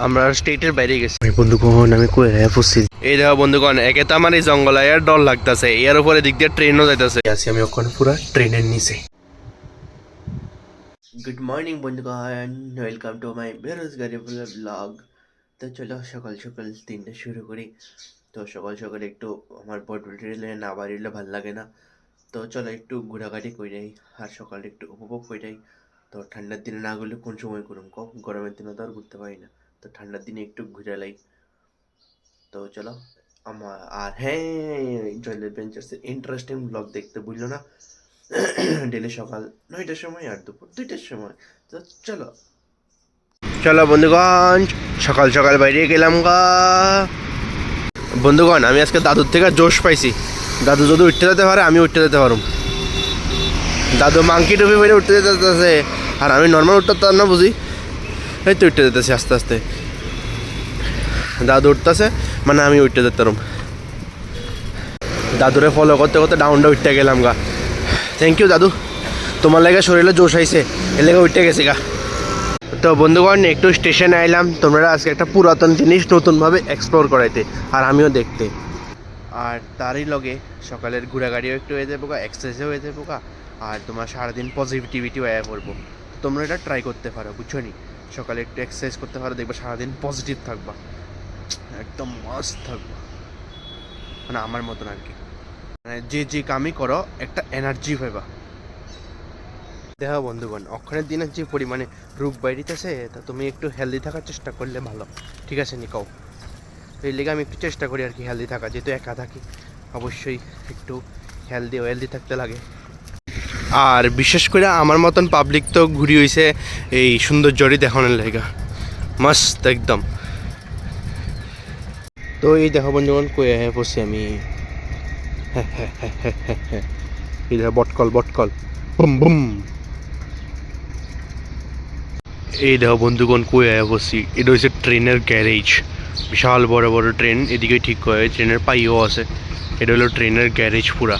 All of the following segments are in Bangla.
আমরা স্টেটের বাইরে গেছি বন্ধুগণ। আমি কই পড়ছি এই দেখো বন্ধুগণ, একে তো আমার এই জঙ্গল আর ডর লাগতেছে, এর উপরে দিক দিয়ে ট্রেনও যাইতেছে। আছি আমি ওখানে পুরো ট্রেনের নিচে। গুড মর্নিং বন্ধুগণ, ওয়েলকাম টু মাই বেরোজগারি ব্লগ। তো চলো সকাল সকাল দিনটা শুরু করি। তো সকাল সকাল একটু আমার বডি না বাড়িলে ভাল লাগে না। তো চলো একটু ঘোরাঘাটি করে যাই আর সকালে একটু উপভোগ করে যাই। তো ঠান্ডার দিনে না গেলে কোন সময় করুম কম, গরমের দিনে তো আর ঘুরতে পারি না। তো ঠান্ডার দিনে একটু ঘুরে লাই। তো চলো আমার আর হ্যাঁ, জয়েন্ট অ্যাডভেঞ্চার্সের ইন্টারেস্টিং ব্লগ দেখতে ভুললো না। ডেলি সকাল 9টার সময় আর দুপুর 2টার সময়। তো চলো চলো বন্ধুগণ, সকাল সকাল বাইরে গেলাম গা। বন্ধুগণ আমি আজকে দাদুর থেকে জোশ পাইছি। দাদু যদি উঠতে যেতে পারে আমি উঠতে যেতে পারুম। দাদু মাংকি টুপি পরে উঠতে যেতেছে আর আমি নর্মাল উঠতে পারতাম না বুঝি। এই তো উঠতে যেতেছি আস্তে আস্তে। দাদু উঠতেছে মানে আমি উঠতে যেতে পারুম। দাদুরে ফলো করতে করতে ডাউনটা উঠতে গেলাম গা। থ্যাংক ইউ দাদু, তোমার লাগে শরীরে জোশ আইছে, এর লেগে উঠতে গেছি গা। তো বন্ধুগণ একটু স্টেশনে আইলাম তোমরা আজকে একটা পুরাতন জিনিস নতুনভাবে এক্সপ্লোর করাইতে আর আমিও দেখতে। আর তারই লগে সকালের ঘোরাঘাড়িও একটু হয়ে যাবো গা, এক্সারসাইজও হয়ে যাবো গা, আর তোমার সারাদিন পজিটিভিটিও আয়া করবো। তোমরা এটা ট্রাই করতে পারো, বুঝছো নি? সকালে একটু এক্সারসাইজ করতে পারো, দেখবে সারাদিন পজিটিভ থাকবা, একদম মাস্ট থাকবা, মানে আমার মতন আর কি। মানে যে যে কামই করো একটা এনার্জি পাইবা। দেখো বন্ধুগণ, অক্ষণের দিনের যে পরিমাণে রোগ বাইরিতেছে, তা তুমি একটু হেলদি থাকার চেষ্টা করলে ভালো, ঠিক আছে নি কও? এই লেগে আমি একটু চেষ্টা করি আর কি হেলদি থাকা, যেহেতু একা থাকি অবশ্যই একটু হেলদি থাকতে লাগে। আর বিশেষ করে আমার মতন পাবলিক তো ঘুরি হইছে এই সৌন্দর্যরই দেখানোর লেগা, মস্ত একদম। তো এই দেখো বন্ধুগণ কই পড়ছি আমি। এই দেখো বটকল বটকল, বুম বুম। এই দেখো বন্ধুগণ কই পড়ছি, এটা হচ্ছে ট্রেনের গ্যারেজ। বিশাল বড় বড় ট্রেন এদিকে ঠিক করে, ট্রেনের পাইও আছে। এটা হলো ট্রেনের গ্যারেজ পুরা।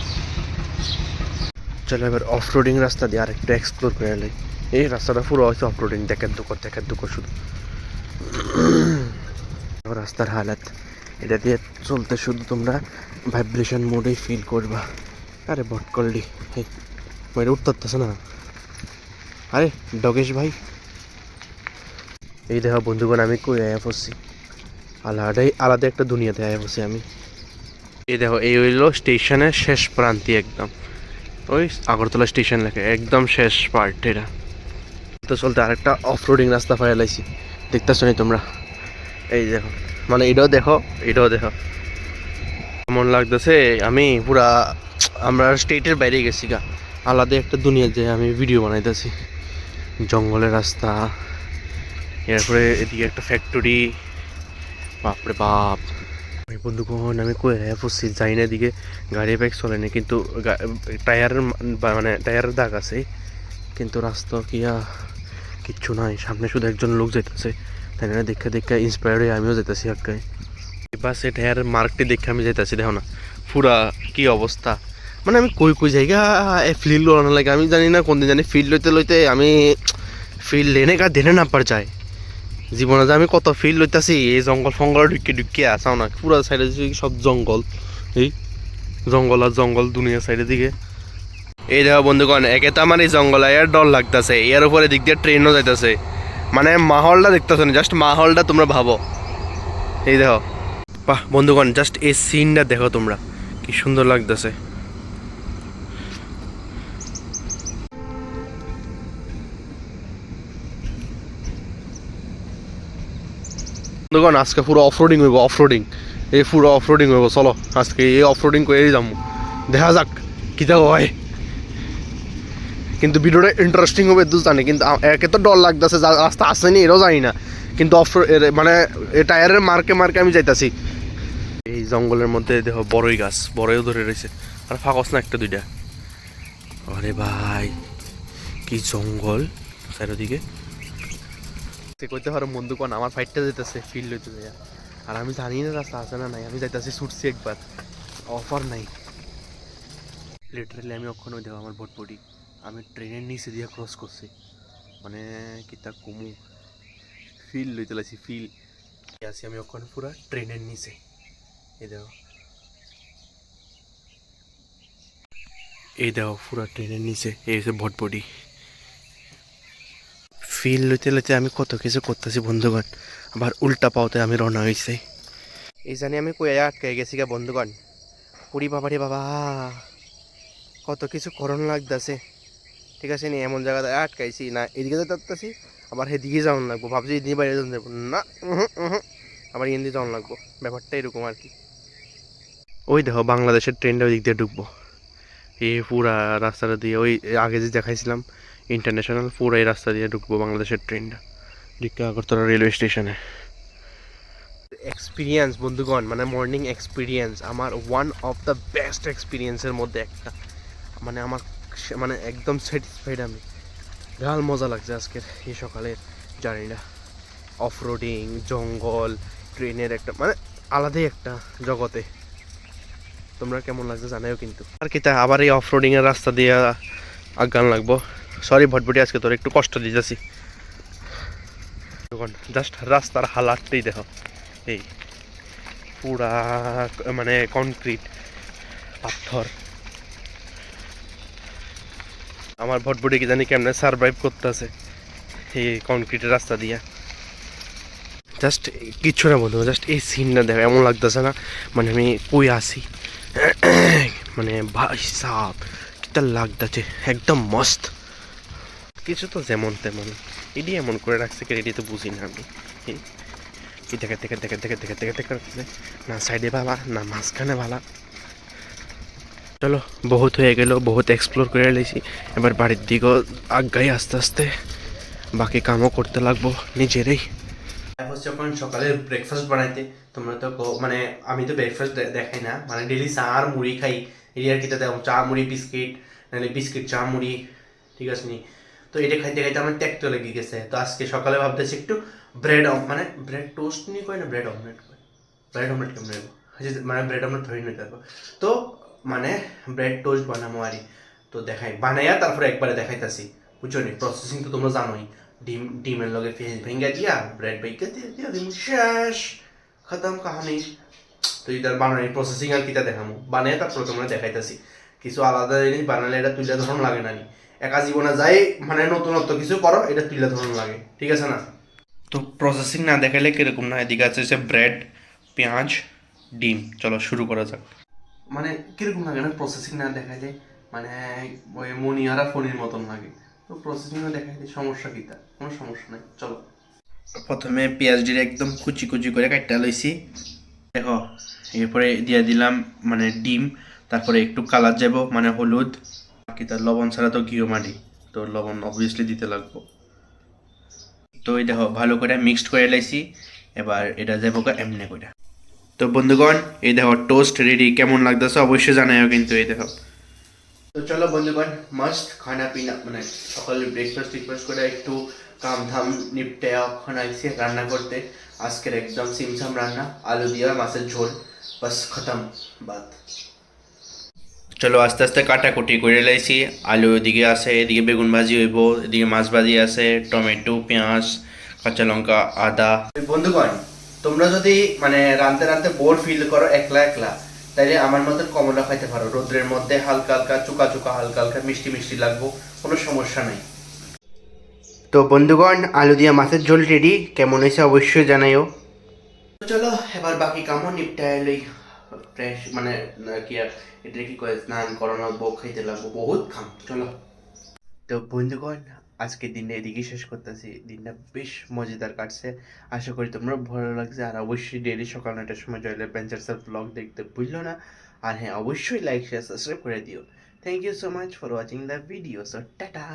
চলো এবার অফ রোডিং রাস্তা দিয়ে আর একটু এক্সপ্লোর করে এলাই। এই রাস্তাটা পুরো হচ্ছে অফ রোডিং, দেখার দুঃখ শুধু রাস্তার হালাত। এটা দিয়ে চলতে শুধু তোমরা ভাইব্রেশন মোডেই ফিল করবা। আরে বটকলডি, এই মেরে উঠতেছে না। আরে ডগেশ ভাই, এই দেখো বন্ধুগণ আমি কই আয়া পড়ছি, আলাদা একটা দুনিয়াতে আয়া পড়ছি আমি। এই দেখো এই হইলো স্টেশনের শেষ প্রান্তি একদম, ওই আগরতলা স্টেশন লেখে একদম শেষ পার্ট এটা। তো চলতে আরেকটা অফ রোডিং রাস্তা পাইয়া লাইছি, দেখতেছো নি তোমরা? এই দেখো, মানে এটাও দেখো এটাও দেখো, মন লাগতেছে আমি পুরা আমরা স্টেটের বাইরে গেছি গা, আলাদা একটা দুনিয়া যে আমি ভিডিও বানাইতেছি। জঙ্গলের রাস্তা, এরপরে এদিকে একটা ফ্যাক্টরি, বাপরে বাপ। বন্ধুগণ আমি কই পড়ছি, যাই না এদিকে গাড়ি বাইক চলেনি, কিন্তু টায়ারের মানে টায়ারের দাগ আছে, কিন্তু রাস্তা কিচ্ছু নাই। সামনে শুধু একজন লোক যাইতেছে, তাই না? দেখে দেখে ইন্সপায়ার হয়ে আমিও যাইতেছি আগে। বাস এ টায়ারের মার্কটি দেখে আমি যাইতেছি, দেখো না পুরা কি অবস্থা। মানে আমি কই জায়গা ফিল্ড লোনা লাগে, আমি জানি না কোন দিন জানি ফিল্ড লইতে লইতে আমি ফিল্ড লেনে গা দেনে না পার যায়। জীবনে যে আমি কত ফিল্ড লইতেছি, এই জঙ্গল ফঙ্গল ঢুকিয়ে আসাও না, পুরা সাইডে সব জঙ্গল, এই জঙ্গল আর জঙ্গল দুনিয়া সাইডের দিকে। এই দেখো বন্ধুগণ, একে তো আমার এই জঙ্গল আর ডর লাগতেছে, এর উপরে দিক দিয়ে ট্রেনও যাইতেছে। মানে মাহলটা দেখতেছো না, জাস্ট মাহলটা তোমরা ভাবো। এই দেখো, বাহ বন্ধুগণ, জাস্ট এই সিনটা দেখো তোমরা, কি সুন্দর লাগতেছে। বন্ধুগণ আজকে পুরো অফরোডিং হইব, অফরোডিং, এই পুরো অফরোডিং হইব। চলো আজকে এই অফরোডিং করেই যাবো, দেখা যাক কি দেখো হয়। কিন্তু ভিডিওটা ইন্টারেস্টিং হবে দু জানি, কিন্তু একে তো ডর লাগতেছে, রাস্তা আসেনি এটাও জানি না, কিন্তু মানে টায়ারের মার্কে মার্কে আমি যাইতাছি। এই জঙ্গলের মধ্যে দেখো বড়ই গাছ, বড়ইও ধরে রয়েছে, আর ফাঁকস না একটা দুইটা। আরে ভাই কি জঙ্গল চারিদিকে। কইতে পারো বন্ধুগণ আমার ফাইটটা যেতেছে ফিল্ড হইতে যায়, আর আমি জানি না রাস্তা আছে না নাই, আমি যাইতাছি ছুটছি একবার, অফার নাই। লিটারেলি আমি ওখানে দেখো আমার ভটভটি আমি ট্রেনের নিচে দিয়ে ক্রস করছি, মানে কি তা কমু ফিল লইতে লাগছি ফিল আছি আমি ওখানে পুরো ট্রেনের নিচে এই দেখো পুরো ট্রেনের নিচে এই হচ্ছে ভটভটি ফিল লইতে লইতে আমি কত কিছু করতেছি বন্ধুগণ আবার উল্টা পাওতে আমি রওনা হয়েছি এই জানি আমি কয়ে আটকে গেছি গা বন্ধুগণ পুরি বাবারে বাবা কত কিছু করণ লাগতেছে ঠিক আছে নি এমন জায়গাতে আটকাইছি না এদিকে যেতেছি আবার সেদিকে যাওয়ান লাগবো ভাবছি এদিকে বাইরে যাওয়া যাবো না আবার এদিকে যাওয়ান লাগবো ব্যাপারটা এরকম আর কি ওই দেখো বাংলাদেশের ট্রেনটা ওই দিক দিয়ে ঢুকবো এই পুরা রাস্তাটা দিয়ে ওই আগে যে দেখাইছিলাম ইন্টারন্যাশনাল পুরো এই রাস্তা দিয়ে ঢুকবো বাংলাদেশের ট্রেনটা ঢুকে আগরতলা রেলওয়ে স্টেশনে এক্সপিরিয়েন্স বন্ধুগণ মানে মর্নিং এক্সপিরিয়েন্স আমার ওয়ান অফ দ্য বেস্ট এক্সপিরিয়েন্সের মধ্যে একটা মানে আমার মানে একদম স্যাটিসফাইড আমি বিশাল মজা লাগছে আজকের এই সকালের জার্নিটা অফ রোডিং জঙ্গল ট্রেনের একটা মানে আলাদাই একটা জগতে তোমরা কেমন লাগছে জানাও কিন্তু আর কি তা আবার এই অফ রোডিং এর রাস্তা দিয়ে আগান লাগবো সরি ভটভটি আজকে তোর একটু কষ্ট দিতেছি জাস্ট রাস্তার হালাতটাই দেখো এই পুরা মানে কনক্রিট পাথর আমার ভটভটি কি জানি কেমনে সারভাইভ করতেছে এই কনক্রিটের রাস্তা দিয়ে জাস্ট কিচ্ছু না বন্ধু জাস্ট এই সিনটা দেখো এমন লাগতেছে না মানে আমি কই আসি মানে ভাই সাপ কিটা লাগতেছে একদম মস্ত কিছু তো যেমন তেমন এডি এমন করে রাখছে কে এডি তো বুঝি না আমি কি দেখে দেখে দেখে দেখে দেখে দেখে দেখে না সাইডে ভালা না মাঝখানে ভালা চলো বহুত হয়ে গেল বহুত এক্সপ্লোর করে লেছি এবার বাড়ির দিকেও আগাই আস্তে আস্তে বাকি কামও করতে লাগবো নিজেরই হচ্ছে যখন সকালে ব্রেকফাস্ট বানাইতে তোমরা তো মানে আমি তো ব্রেকফাস্ট দেখাই না মানে ডেলি চা আর মুড়ি খাই এই আর কিটা দেখো চা মুড়ি বিস্কিট নাহলে বিস্কিট চা মুড়ি ঠিক আছে নি তো এটা খাইতে খাইতে আমার ত্যাগতে লেগে গেছে তো আজকে সকালে ভাবতেছি একটু ব্রেড মানে ব্রেড টোস্ট নিয়ে কয় না ব্রেড অমলেট কয় ব্রেড অমলেট কেমন নেবো মানে ব্রেড অমলেট ধরে নিতে পারবো তো মানে ব্রেড টোস্ট বানাবো আরই তো দেখাই বানাইয়া তারপরে একবারে দেখাইতেছি বুঝছো নি প্রসেসিং তো তোমরা জানোই ডিমের লগে ভেঙে দিয়া ব্রেড বেকে দিয়ে দিন শেষ খতম কাহানি তো এটার বানানোর প্রসেসিং আর কিটা দেখামো বানিয়ে তারপরে তোমরা দেখাইতেছি কিছু আলাদা জিনিস বানালে এটা তুলে ধরন লাগে না একা জীবনে যাই মানে নতুনত্ব কিছু করো এটা তুলে ধরন লাগে ঠিক আছে না তো প্রসেসিং না দেখাইলে কিরকম না এদিকে আছে যে ব্রেড পেঁয়াজ ডিম চলো শুরু করা যাক মানে কিরকম লাগে না প্রসেসিং না দেখাইলে মানে ওই মনিয়ারা ফোনের মতন লাগে তো প্রসেসিংও দেখাইলে সমস্যা কিটা কোনো সমস্যা নাই চলো প্রথমে পেঁয়াজ দিয়ে একদম কুচি কুচি করে কাটটা লইছি দেখো এরপরে দিয়ে দিলাম মানে ডিম তারপরে একটু কালার যাব মানে হলুদ বাকি তার লবণ ছাড়া তো ঘিও মাটি তো লবণ অবভিয়াসলি দিতে লাগবো তো এই দেখো ভালো করে মিক্সড করে লাইছি এবার এটা যাবো এমনি করে তো বন্ধুগণ এই দেখো টোস্ট রেডি কেমন লাগতেছে অবশ্যই জানাইও কিন্তু এই দেখো তো চলো বন্ধুগণ মাস্ট খানা পিনা মানে সকালে ব্রেকফাস্ট করে একটু কাম ধাম নিপটে এখন আইসি রান্না করতে আজকের একদম সিমসাম রান্না আলু দিয়া মাছের ঝোল বাস খতম বাত চলো আস্তে আস্তে কাটাকুটি করে লাইছি আলু এদিকে আছে এদিকে বেগুন ভাজি হইব এদিকে মাছ ভাজি আছে টমেটো পেঁয়াজ কাঁচা লঙ্কা আদা বন্ধুগণ তোমরা যদি মানে রানতে রানতে বোর ফিল করো একলা একলা তাইলে আমার মতন কমলা খাইতে পারো রোদ্রের মধ্যে হালকা হালকা চুকা চুকা হালকা হালকা মিষ্টি মিষ্টি লাগবো কোনো সমস্যা নাই তো বন্ধুগণ আলু দিয়া মাছের ঝোল রেডি কেমন হয়েছে অবশ্যই জানাইও চলো এবার বাকি কামও নিপটায় লই ফ্রেশ মানে কি আর এটা কি কয় স্নান করানো বউ খাইতে লাগবো বহুত খাম চলো তো বন্ধুগণ আজকের দিনটা এদিকে শেষ করতেছি দিনটা বেশ মজাদার কাটছে আশা করি তোমরা ভালো লাগছে আর অবশ্যই ডেলি সকাল 9টার সময় জয়েল অ্যাডভেঞ্চারসের ব্লগ দেখতে ভুললো না আর হ্যাঁ অবশ্যই লাইক শেয়ার সাবস্ক্রাইব করে দিও thank you so much for watching the video so tata